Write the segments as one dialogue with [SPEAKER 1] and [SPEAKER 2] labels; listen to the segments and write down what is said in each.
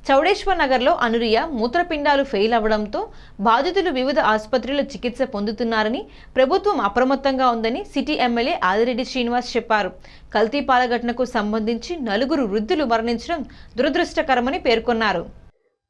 [SPEAKER 1] చౌడేశ్వర్ నగర్లో అనురియ మూత్రపిండాలు ఫెయిల్ అవ్వడంతో బాధితులు వివిధ ఆసుపత్రుల్లో చికిత్స పొందుతున్నారని, ప్రభుత్వం అప్రమత్తంగా ఉందని సిటీ ఎమ్మెల్యే ఆదిరెడ్డి శ్రీనివాస్ చెప్పారు. కల్తీ పాల ఘటనకు సంబంధించి 4 వృద్ధులు మరణించడం దురదృష్టకరమని పేర్కొన్నారు.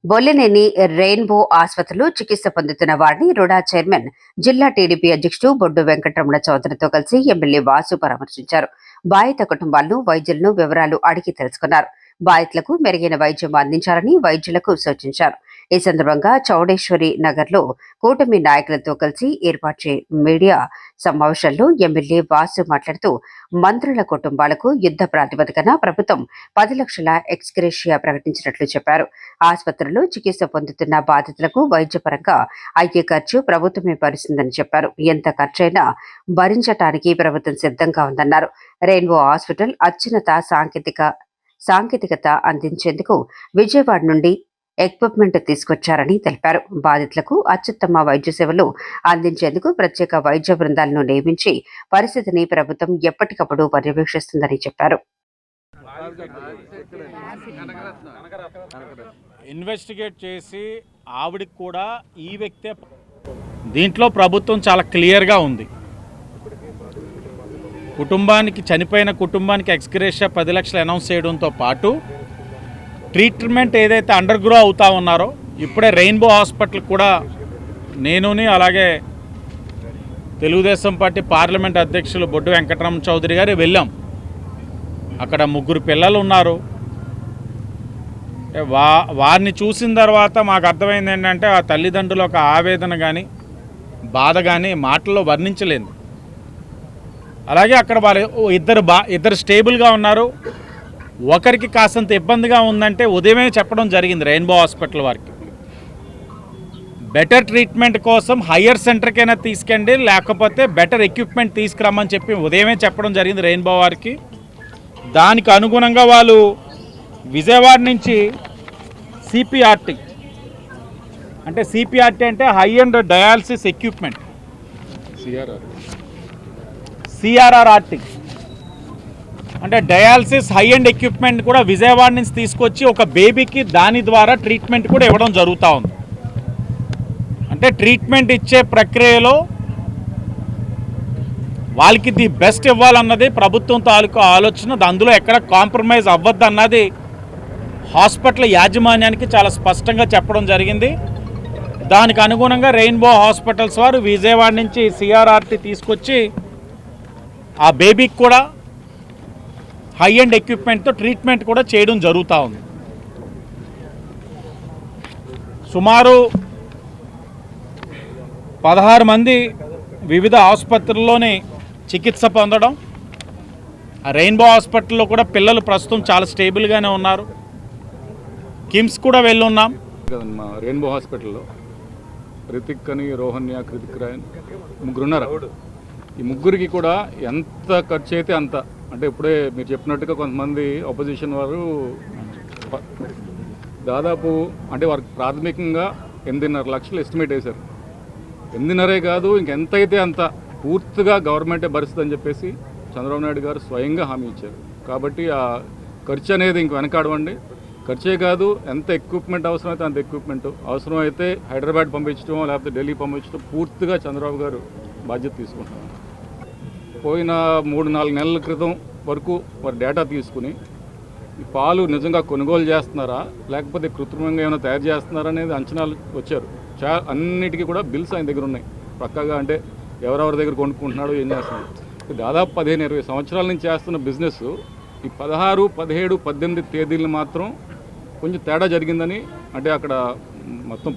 [SPEAKER 2] బొల్లెనేని రెయిన్బో ఆసుపత్రిలో చికిత్స పొందుతున్న వారిని రుడా చైర్మన్, జిల్లా టీడీపీ అధ్యక్షుడు బొడ్డు వెంకటరమణ చౌదరితో కలిసి ఎమ్మెల్యే వాసు పరామర్శించారు. బాధిత కుటుంబాలను, వైద్యులను వివరాలు అడిగి తెలుసుకున్నారు. బాధితులకు మెరుగైన వైద్యం అందించాలని వైద్యులకు సూచించారు. ఈ సందర్భంగా చౌడేశ్వరి నగర్లో కూటమి నాయకులతో కలిసి ఏర్పాటు మీడియా సమావేశంలో ఎమ్మెల్యే వాసు మాట్లాడుతూ, మంత్రుల కుటుంబాలకు యుద్ధ ప్రాతిపదికన ప్రభుత్వం 10 లక్షల ఎక్స్గ్రేషియా ప్రకటించినట్లు చెప్పారు. ఆసుపత్రిలో చికిత్స పొందుతున్న బాధితులకు వైద్యపరంగా అయ్యే ఖర్చు ప్రభుత్వమే భరిస్తుందని చెప్పారు. ఎంత ఖర్చైనా భరించటానికి ప్రభుత్వం సిద్ధంగా ఉందన్నారు. రెయిన్బో హాస్పిటల్ అత్యున్నత సాంకేతికత అందించేందుకు విజయవాడ నుండి ఎక్విప్మెంట్ తీసుకొచ్చారని తెలిపారు. బాధితులకు అత్యుత్తమ వైద్య సేవలు అందించేందుకు ప్రత్యేక వైద్య బృందాలను నియమించి పరిస్థితిని ప్రభుత్వం ఎప్పటికప్పుడు పర్యవేక్షిస్తుందని చెప్పారు.
[SPEAKER 3] ఇన్వెస్టిగేట్ చేసి ఆవిడకి కూడా ఈ వ్యక్తే, దీంట్లో ప్రభుత్వం చాలా క్లియర్గా ఉంది. చనిపోయిన కుటుంబానికి ఎక్స్గ్రేషియా 10 లక్షలు అనౌన్స్ చేయడంతో పాటు ట్రీట్మెంట్ ఏదైతే అండర్ గ్రో అవుతా ఉన్నారో, ఇప్పుడే రెయిన్బో హాస్పిటల్ కూడా అలాగే తెలుగుదేశం పార్టీ పార్లమెంట్ అధ్యక్షులు బొడ్డు వెంకటరమణ చౌదరి గారు వెళ్ళాం. అక్కడ 3 పిల్లలు ఉన్నారు. వారిని చూసిన తర్వాత మాకు అర్థమైంది ఏంటంటే, ఆ తల్లిదండ్రుల ఒక ఆవేదన కానీ బాధ కానీ మాటల్లో వర్ణించలేదు. అలాగే అక్కడ వాళ్ళు ఇద్దరు స్టేబుల్గా ఉన్నారు. ఒకరికి కాసంత ఇబ్బందిగా ఉందంటే ఉదయమే చెప్పడం జరిగింది రెయిన్బో హాస్పిటల్ వారికి, బెటర్ ట్రీట్మెంట్ కోసం హయ్యర్ సెంటర్కైనా తీసుకెళ్ళండి, లేకపోతే బెటర్ ఎక్విప్మెంట్ తీసుకురమ్మని చెప్పి ఉదయమే చెప్పడం జరిగింది రెయిన్బో వారికి. దానికి అనుగుణంగా వాళ్ళు విజయవాడ నుంచి సిపిఆర్టీ అంటే హై అండ్ డయాలసిస్ ఎక్విప్మెంట్, సిఆర్ఆర్ఆర్టీ అంటే డయాలసిస్ హై అండ్ ఎక్విప్మెంట్ కూడా విజయవాడ నుంచి తీసుకొచ్చి ఒక బేబీకి దాని ద్వారా ట్రీట్మెంట్ కూడా ఇవ్వడం జరుగుతూ ఉంది. అంటే ట్రీట్మెంట్ ఇచ్చే ప్రక్రియలో వాళ్ళకి ది బెస్ట్ ఇవ్వాలన్నది ప్రభుత్వం తాలూకు ఆలోచన. అందులో ఎక్కడ కాంప్రమైజ్ అవ్వద్దు అన్నది హాస్పిటల్ యాజమాన్యానికి చాలా స్పష్టంగా చెప్పడం జరిగింది. దానికి అనుగుణంగా రెయిన్బో హాస్పిటల్స్ వారు విజయవాడ నుంచి సిఆర్ఆర్టీ తీసుకొచ్చి ఆ బేబీకి కూడా హై అండ్ ఎక్విప్మెంట్తో ట్రీట్మెంట్ కూడా చేయడం జరుగుతూ ఉంది. సుమారు 16 మంది వివిధ ఆసుపత్రుల్లోనే చికిత్స పొందడం. ఆ రెయిన్బో హాస్పిటల్లో కూడా పిల్లలు ప్రస్తుతం చాలా స్టేబుల్గానే ఉన్నారు. కిమ్స్ కూడా వెళ్ళున్నాం.
[SPEAKER 4] మా రెయిన్బో హాస్పిటల్లో రితిక్ అని, రోహన్య, కృతిక్ రాయన్ 3 ఉన్నారు. ఈ 3కి కూడా ఎంత ఖర్చు అయితే అంత, అంటే ఇప్పుడే మీరు చెప్పినట్టుగా కొంతమంది అపోజిషన్ వారు దాదాపు అంటే వారికి ప్రాథమికంగా 8.5 లక్షలు ఎస్టిమేట్ వేశారు. 8.5 కాదు, ఇంకెంత అయితే అంత పూర్తిగా గవర్నమెంటే భరిస్తుందని చెప్పేసి చంద్రబాబు నాయుడు గారు స్వయంగా హామీ ఇచ్చారు. కాబట్టి ఆ ఖర్చు అనేది ఇంక వెనకాడవండి. ఖర్చే కాదు, ఎంత ఎక్విప్మెంట్ అవసరమైతే అంత ఎక్విప్మెంట్, అవసరమైతే హైదరాబాద్ పంపించడం లేకపోతే ఢిల్లీ పంపించడం పూర్తిగా చంద్రబాబు గారు బాధ్యత తీసుకుంటున్నారు. పోయిన 3-4 నెలల క్రితం వరకు వారి డేటా తీసుకుని ఈ పాలు నిజంగా కొనుగోలు చేస్తున్నారా లేకపోతే కృత్రిమంగా ఏమైనా తయారు చేస్తున్నారా అనేది అంచనాలు వచ్చారు. అన్నిటికీ కూడా బిల్స్ ఆయన దగ్గర ఉన్నాయి పక్కాగా. అంటే ఎవరెవరి దగ్గర కొనుక్కుంటున్నాడో ఏం చేస్తున్నాడు. దాదాపు 15-20 సంవత్సరాల నుంచి చేస్తున్న బిజినెస్ ఈ 16, 17, 18 తేదీలను మాత్రం కొంచెం తేడా జరిగిందని, అంటే అక్కడ మొత్తం